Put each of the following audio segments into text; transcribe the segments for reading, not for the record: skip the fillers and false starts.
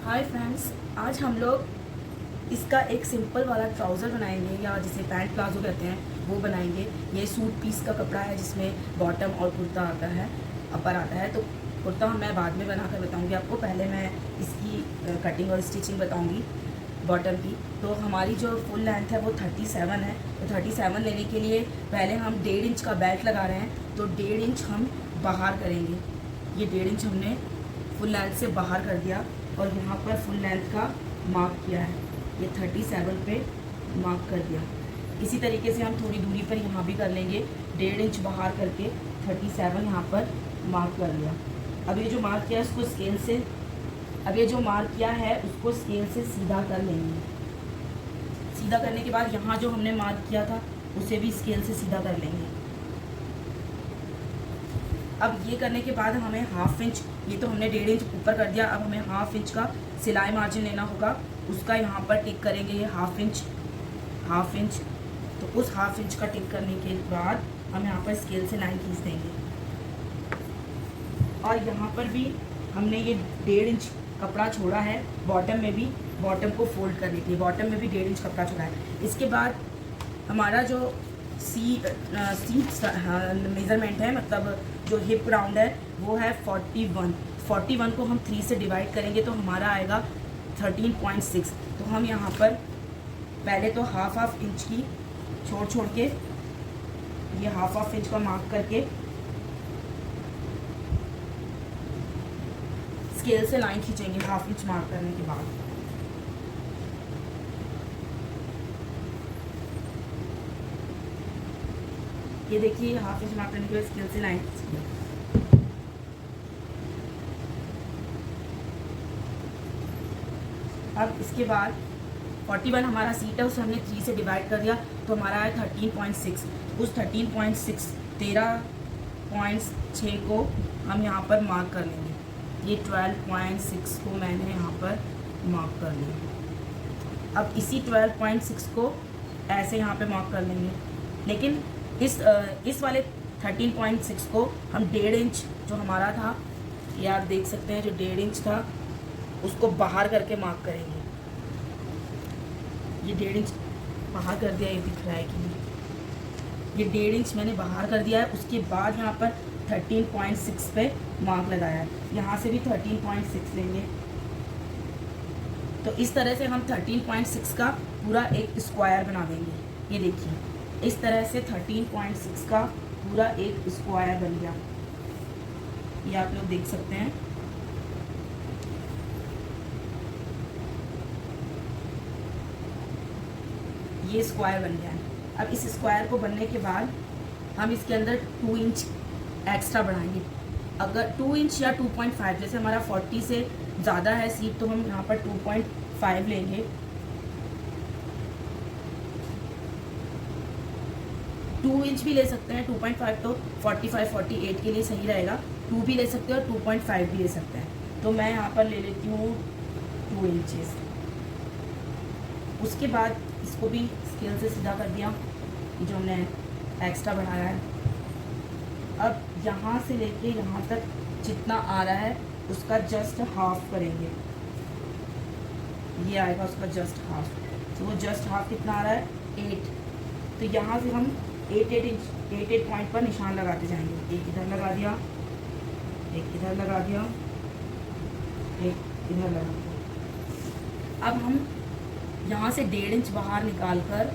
Hi friends, आज हम लोग इसका एक सिंपल वाला ट्राउज़र बनाएंगे या जिसे पैंट प्लाजो कहते हैं वो बनाएंगे। ये सूट पीस का कपड़ा है जिसमें बॉटम और कुर्ता आता है, अपर आता है। तो कुर्ता मैं बाद में बना कर बताऊँगी आपको, पहले मैं इसकी कटिंग और स्टिचिंग बताऊँगी बॉटम की। तो हमारी जो फुल लेंथ है वो 37 है। तो 37 लेने के लिए पहले हम 1.5 इंच का बेल्ट लगा रहे हैं। तो 1.5 इंच हम बाहर करेंगे। ये 1.5 इंच हमने फुल लेंथ से बाहर कर दिया और यहाँ पर फुल लेंथ का मार्क किया है। ये 37 पे मार्क कर दिया। इसी तरीके से हम थोड़ी दूरी पर यहाँ भी कर लेंगे। 1.5 इंच बाहर करके 37 यहाँ पर मार्क कर लिया। अब ये जो मार्क किया है उसको स्केल से, अब ये जो मार्क किया है उसको स्केल से सीधा कर लेंगे। सीधा करने के बाद यहाँ जो हमने मार्क किया था उसे भी स्केल से सीधा कर लेंगे। अब ये करने के बाद हमें हाफ इंच, ये तो हमने 1.5 इंच ऊपर कर दिया, अब हमें हाफ इंच का सिलाई मार्जिन लेना होगा। उसका यहाँ पर टिक करेंगे, ये हाफ इंच। तो उस हाफ इंच का टिक करने के बाद हम यहाँ पर स्केल से लाइन खींच देंगे। और यहाँ पर भी हमने ये 1.5 इंच कपड़ा छोड़ा है बॉटम में भी, बॉटम को फोल्ड करने के लिए बॉटम में भी 1.5 इंच कपड़ा छोड़ा है। इसके बाद हमारा जो सी मेज़रमेंट है, मतलब जो हिप राउंड है वो है 41 को हम 3 से डिवाइड करेंगे तो हमारा आएगा 13.6। तो हम यहाँ पर पहले तो हाफ इंच की छोड़ के ये हाफ इंच का मार्क करके स्केल से लाइन खींचेंगे हाफ इंच मार्क करने के बाद। ये देखिए हाफ इंच मार्क करने के बाद स्केल से लाइन खींचेंगे। अब इसके बाद 41 हमारा सीट है, उसे हमने 3 से डिवाइड कर दिया तो हमारा है 13.6। उस 13.6 13.6 को हम यहाँ पर मार्क कर लेंगे। ये 12.6 को मैंने यहाँ पर मार्क कर लिया। अब इसी 12.6 को ऐसे यहाँ पे मार्क कर लेंगे, लेकिन इस वाले 13.6 को हम 1.5 इंच जो हमारा था, ये आप देख सकते हैं, जो 1.5 इंच था उसको बाहर करके मार्क करेंगे। ये 1.5 इंच बाहर कर दिया, ये दिख रहा है कि नहीं, ये 1.5 इंच मैंने बाहर कर दिया है। उसके बाद यहाँ पर 13.6 पे मार्क लगाया है, यहाँ से भी 13.6 लेंगे। तो इस तरह से हम 13.6 का पूरा एक स्क्वायर बना देंगे। ये देखिए इस तरह से 13.6 का पूरा एक स्क्वायर बन गया, ये आप लोग देख सकते हैं। ये स्क्वायर बन गया है। अब इस स्क्वायर को बनने के बाद हम इसके अंदर 2 इंच एक्स्ट्रा बढ़ाएंगे। अगर 2 इंच या 2.5, जैसे हमारा 40 से ज़्यादा है सीट तो हम यहाँ पर 2.5 लेंगे। 2 इंच भी ले सकते हैं, 2.5 तो 45-48 के लिए सही रहेगा। 2 भी ले सकते हैं और 2.5 भी ले सकते हैं। तो मैं यहाँ पर ले लेती हूँ 2 इंचेस। उसके बाद इसको भी स्केल से सीधा कर दिया, जो हमने एक्स्ट्रा बढ़ाया है। अब यहाँ से लेके यहाँ तक जितना आ रहा है उसका जस्ट हाफ करेंगे। ये आएगा उसका जस्ट हाफ। तो वो जस्ट हाफ कितना आ रहा है? 8। तो यहाँ से हम 8 पॉइंट पर निशान लगाते जाएंगे। एक इधर लगा दिया, एक इधर लगा दिया, एक इधर लगा दिया। अब हम यहाँ से 1.5 इंच बाहर निकाल कर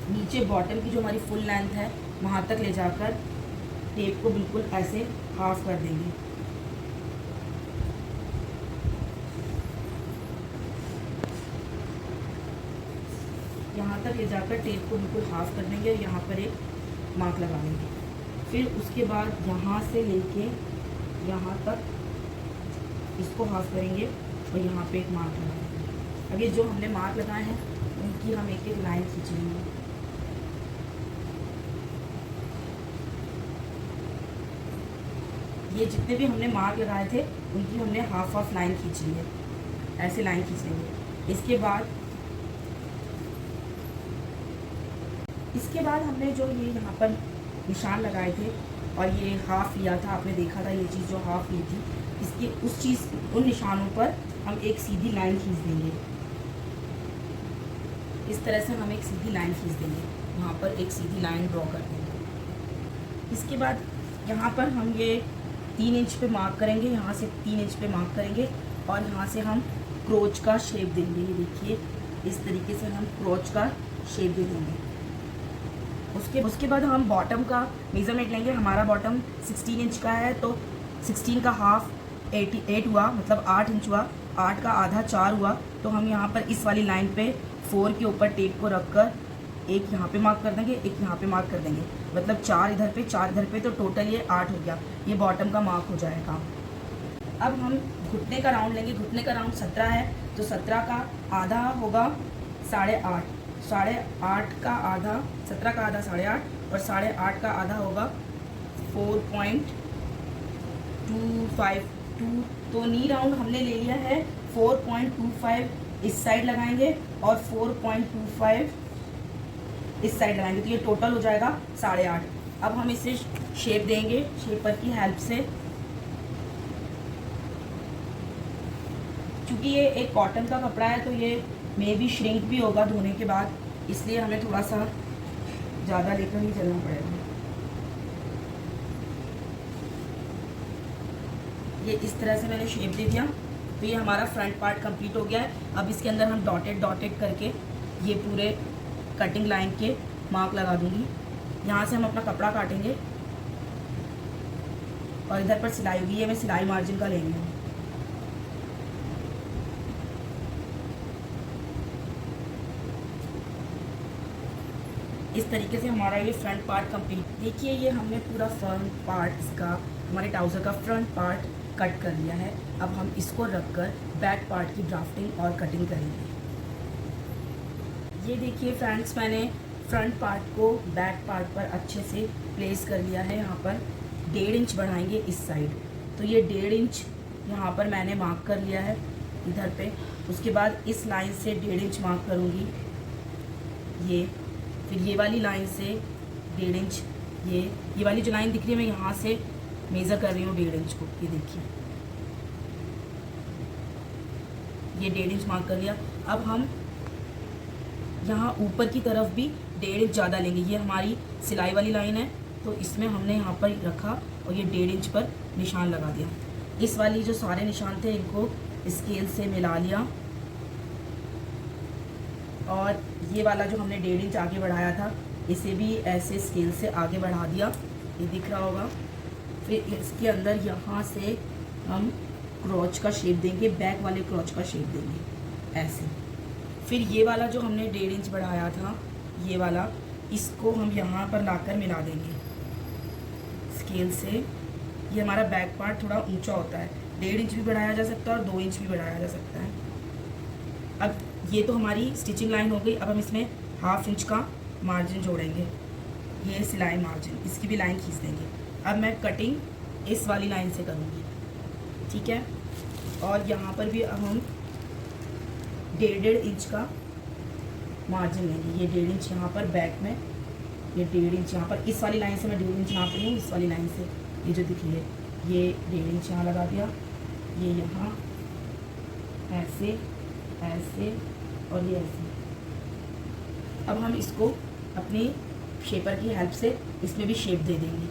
नीचे बॉटम की जो हमारी फुल लेंथ है वहाँ तक ले जाकर टेप को बिल्कुल ऐसे हाफ कर देंगे। यहाँ तक ले जाकर टेप को बिल्कुल हाफ कर देंगे और यहाँ पर एक मार्क लगा देंगे। फिर उसके बाद यहाँ से लेके यहाँ तक इसको हाफ करेंगे और यहाँ पे एक मार्क लगा देंगे। अब ये जो हमने मार्क लगाए हैं उनकी हम एक एक लाइन खींचेंगे। ये जितने भी हमने मार्क लगाए थे उनकी हमने हाफ लाइन खींच ली है, ऐसे लाइन खींच लेंगे। इसके बाद हमने जो ये यहाँ पर निशान लगाए थे और ये हाफ़ लिया था, आपने देखा था ये चीज़ जो हाफ़ ली थी, इसके उस चीज़ उन निशानों पर हम एक सीधी लाइन खींच देंगे। इस तरह से हम एक सीधी लाइन खींच देंगे, यहाँ पर एक सीधी लाइन ड्रॉ कर देंगे। इसके बाद यहाँ पर हम ये 3 इंच पे मार्क करेंगे, यहाँ से 3 इंच पे मार्क करेंगे और यहाँ से हम क्रोच का शेप देंगे। ये देखिए इस तरीके से हम क्रोच का शेप दे देंगे। उसके बाद हम बॉटम का मेज़रमेंट लेंगे। हमारा बॉटम 16 इंच का है, तो 16 का हाफ 8 हुआ, मतलब 8 इंच हुआ। 8 का आधा 4 हुआ। तो हम यहाँ पर इस वाली लाइन पे 4 के ऊपर टेप को रखकर एक यहाँ पे मार्क कर देंगे, एक यहाँ पे मार्क कर देंगे, मतलब 4 इधर पे 4 इधर पे, तो टोटल ये 8 हो गया। ये बॉटम का मार्क हो जाएगा। अब हम घुटने का राउंड लेंगे। घुटने का राउंड 17 है, तो 17 का आधा होगा 8.5, 8.5 का आधा, 17 का आधा 8.5 और 8.5 का आधा होगा 4.252। तो नी राउंड हमने ले लिया है 4.25 इस साइड लगाएंगे और 4.25 इस साइड लगाएंगे, तो ये टोटल हो जाएगा 8.5। अब हम इसे शेप देंगे शेपर की हेल्प से। क्योंकि ये एक कॉटन का कपड़ा है, तो ये मे भी श्रिंक भी होगा धोने के बाद, इसलिए हमें थोड़ा सा ज़्यादा लेकर ही चलना पड़ेगा। ये इस तरह से मैंने शेप दे दिया, तो ये हमारा फ्रंट पार्ट कंप्लीट हो गया है। अब इसके अंदर हम डॉटेड करके ये पूरे कटिंग लाइन के मार्क लगा दूंगी। यहाँ से हम अपना कपड़ा काटेंगे और इधर पर सिलाई होगी, ये मैं सिलाई मार्जिन का लेंगे। इस तरीके से हमारा ये फ्रंट पार्ट कंप्लीट। देखिए ये हमने पूरा फ्रंट पार्ट इसका, हमारे ट्राउज़र का फ्रंट पार्ट कट कर लिया है। अब हम इसको रखकर बैक पार्ट की ड्राफ्टिंग और कटिंग करेंगे। ये देखिए फ्रेंड्स, मैंने फ्रंट पार्ट को बैक पार्ट पर अच्छे से प्लेस कर लिया है। यहाँ पर 1.5 इंच बढ़ाएंगे इस साइड, तो ये 1.5 इंच यहाँ पर मैंने मार्क कर लिया है इधर पे। उसके बाद इस लाइन से 1.5 इंच मार्क करूँगी, ये फिर ये वाली लाइन से 1.5 इंच, ये वाली जो लाइन दिख रही है मैं यहाँ से मेज़र कर रही हूँ 1.5 इंच को। ये देखिए ये 1.5 इंच मार्क कर लिया। अब हम यहाँ ऊपर की तरफ भी 1.5 इंच ज़्यादा लेंगे। ये हमारी सिलाई वाली लाइन है, तो इसमें हमने यहाँ पर रखा और ये 1.5 इंच पर निशान लगा दिया। इस वाली जो सारे निशान थे इनको स्केल से मिला लिया और ये वाला जो हमने 1.5 इंच आगे बढ़ाया था इसे भी ऐसे स्केल से आगे बढ़ा दिया, ये दिख रहा होगा। फिर इसके अंदर यहाँ से हम क्रॉच का शेप देंगे, बैक वाले क्रॉच का शेप देंगे ऐसे। फिर ये वाला जो हमने 1.5 इंच बढ़ाया था, ये वाला, इसको हम यहाँ पर लाकर मिला देंगे स्केल से। ये हमारा बैक पार्ट थोड़ा ऊंचा होता है, 1.5 इंच भी बढ़ाया जा सकता है और 2 इंच भी बढ़ाया जा सकता है। अब ये तो हमारी स्टिचिंग लाइन हो गई। अब हम इसमें 1/2 इंच का मार्जिन जोड़ेंगे, ये सिलाई मार्जिन, इसकी भी लाइन खींच देंगे। अब मैं कटिंग इस वाली लाइन से करूँगी, ठीक है। और यहाँ पर भी अब हम 1.5 इंच का मार्जिन लेंगे। ये 1.5 इंच यहाँ पर बैक में, ये 1.5 इंच यहाँ पर, इस वाली लाइन से मैं 1.5 इंच नाप रही हूँ। इस वाली लाइन से ये जो दिख रही है, ये 1.5 इंच यहाँ लगा दिया, ये यहाँ ऐसे ऐसे और ये ऐसे। अब हम इसको अपनी शेपर की हेल्प से इसमें भी शेप दे देंगे।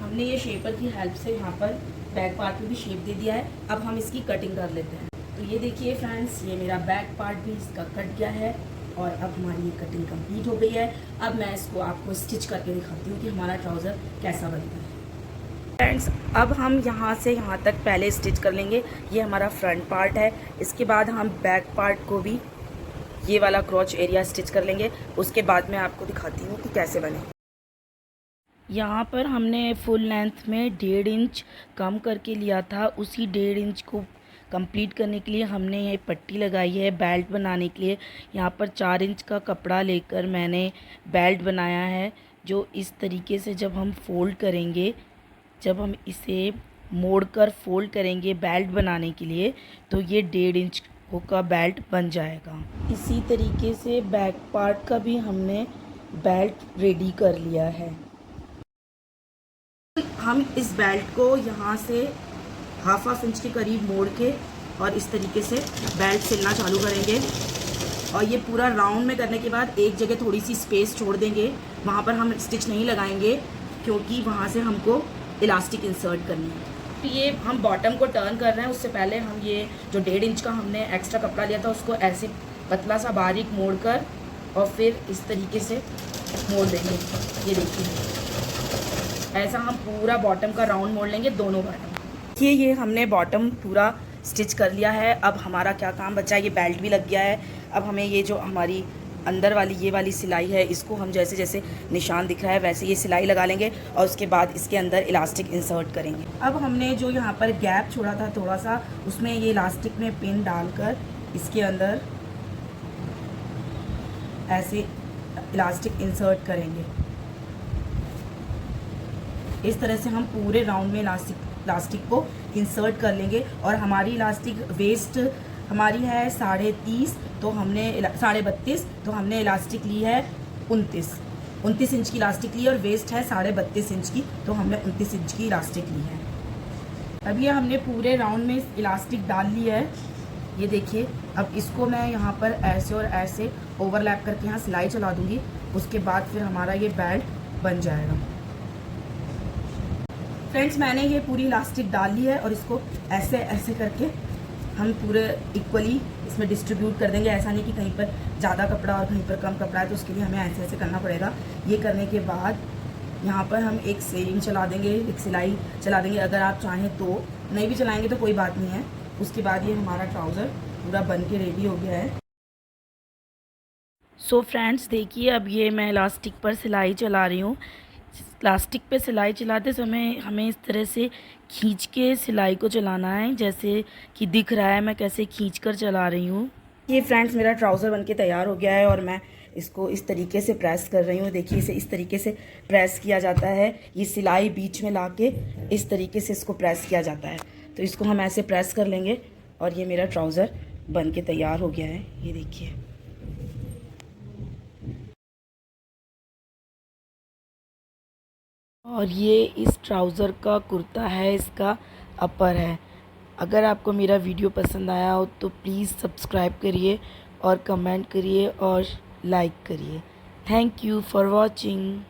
हमने ये शेपर की हेल्प से यहाँ पर बैक पार्ट में भी शेप दे दिया है। अब हम इसकी कटिंग कर लेते हैं। तो ये देखिए फ्रेंड्स, ये मेरा बैक पार्ट भी इसका कट गया है और अब हमारी ये कटिंग कंप्लीट हो गई है। अब मैं इसको आपको स्टिच करके दिखाती हूँ कि हमारा ट्राउज़र कैसा बनता है। फ्रेंड्स, अब हम यहाँ से यहाँ तक पहले स्टिच कर लेंगे। ये हमारा फ्रंट पार्ट है। इसके बाद हम बैक पार्ट को भी ये वाला क्रॉच एरिया स्टिच कर लेंगे। उसके बाद मैं आपको दिखाती हूँ कि कैसे बने। यहाँ पर हमने फुल लेंथ में 1.5 इंच कम करके लिया था। उसी 1.5 इंच को कंप्लीट करने के लिए हमने ये पट्टी लगाई है बेल्ट बनाने के लिए। यहाँ पर 4 इंच का कपड़ा लेकर मैंने बेल्ट बनाया है, जो इस तरीके से जब हम फोल्ड करेंगे, जब हम इसे मोड़कर फोल्ड करेंगे बेल्ट बनाने के लिए, तो ये 1.5 इंच का बेल्ट बन जाएगा। इसी तरीके से बैक पार्ट का भी हमने बेल्ट रेडी कर लिया है। हम इस बेल्ट को यहाँ से हाफ इंच के करीब मोड़ के और इस तरीके से बेल्ट सिलना चालू करेंगे। और ये पूरा राउंड में करने के बाद एक जगह थोड़ी सी स्पेस छोड़ देंगे, वहाँ पर हम स्टिच नहीं लगाएंगे क्योंकि वहाँ से हमको इलास्टिक इंसर्ट करनी है। तो ये हम बॉटम को टर्न कर रहे हैं, उससे पहले हम ये जो 1.5 इंच का हमने एक्स्ट्रा कपड़ा लिया था उसको ऐसे पतला सा बारीक मोड़ कर और फिर इस तरीके से मोड़ देंगे। ये देखिए ऐसा हम पूरा बॉटम का राउंड मोड़ लेंगे, दोनों बॉटम। देखिए ये हमने बॉटम पूरा स्टिच कर लिया है। अब हमारा क्या काम बचा है, ये बेल्ट भी लग गया है। अब हमें ये जो हमारी अंदर वाली ये वाली सिलाई है, इसको हम जैसे जैसे निशान दिख रहा है वैसे ये सिलाई लगा लेंगे और उसके बाद इसके अंदर इलास्टिक इंसर्ट करेंगे। अब हमने जो यहाँ पर गैप छोड़ा था थोड़ा सा, उसमें ये इलास्टिक में पिन डालकर इसके अंदर ऐसे इलास्टिक इंसर्ट करेंगे। इस तरह से हम पूरे राउंड में इलास्टिक को इंसर्ट कर लेंगे। और हमारी इलास्टिक वेस्ट हमारी है 30.5, तो हमने 32.5, तो हमने इलास्टिक ली है 29 इंच की इलास्टिक ली है और वेस्ट है 32.5 इंच की, तो हमने 29 इंच की इलास्टिक ली है। अब ये हमने पूरे राउंड में इलास्टिक डाल ली है, ये देखिए। अब इसको मैं यहाँ पर ऐसे और ऐसे ओवरलैप करके यहाँ सिलाई चला दूँगी, उसके बाद फिर हमारा ये बेल्ट बन जाएगा। फ्रेंड्स मैंने ये पूरी इलास्टिक डाल ली है और इसको ऐसे ऐसे करके हम पूरे इक्वली इसमें डिस्ट्रीब्यूट कर देंगे। ऐसा नहीं कि कहीं पर ज़्यादा कपड़ा और कहीं पर कम कपड़ा है, तो उसके लिए हमें ऐसे ऐसे करना पड़ेगा। ये करने के बाद यहाँ पर हम एक सेम चला देंगे, एक सिलाई चला देंगे। अगर आप चाहें तो नहीं भी चलाएंगे तो कोई बात नहीं है। उसके बाद ये हमारा ट्राउज़र पूरा बन के रेडी हो गया है। सो फ्रेंड्स देखिए, अब ये मैं इलास्टिक पर सिलाई चला रही हूँ। इलास्टिक पे सिलाई चलाते समय हमें इस तरह से खींच के सिलाई को चलाना है, जैसे कि दिख रहा है मैं कैसे खींच कर चला रही हूँ। ये फ्रेंड्स मेरा ट्राउज़र बनके तैयार हो गया है और मैं इसको इस तरीके से प्रेस कर रही हूँ। देखिए इसे इस तरीके से प्रेस किया जाता है, ये सिलाई बीच में लाके इस तरीके से इसको प्रेस किया जाता है। तो इसको हम ऐसे प्रेस कर लेंगे और ये मेरा ट्राउज़र बन के तैयार हो गया है, ये देखिए। और ये इस ट्राउज़र का कुर्ता है, इसका अपर है। अगर आपको मेरा वीडियो पसंद आया हो तो प्लीज़ सब्सक्राइब करिए और कमेंट करिए और लाइक करिए। Thank you for watching.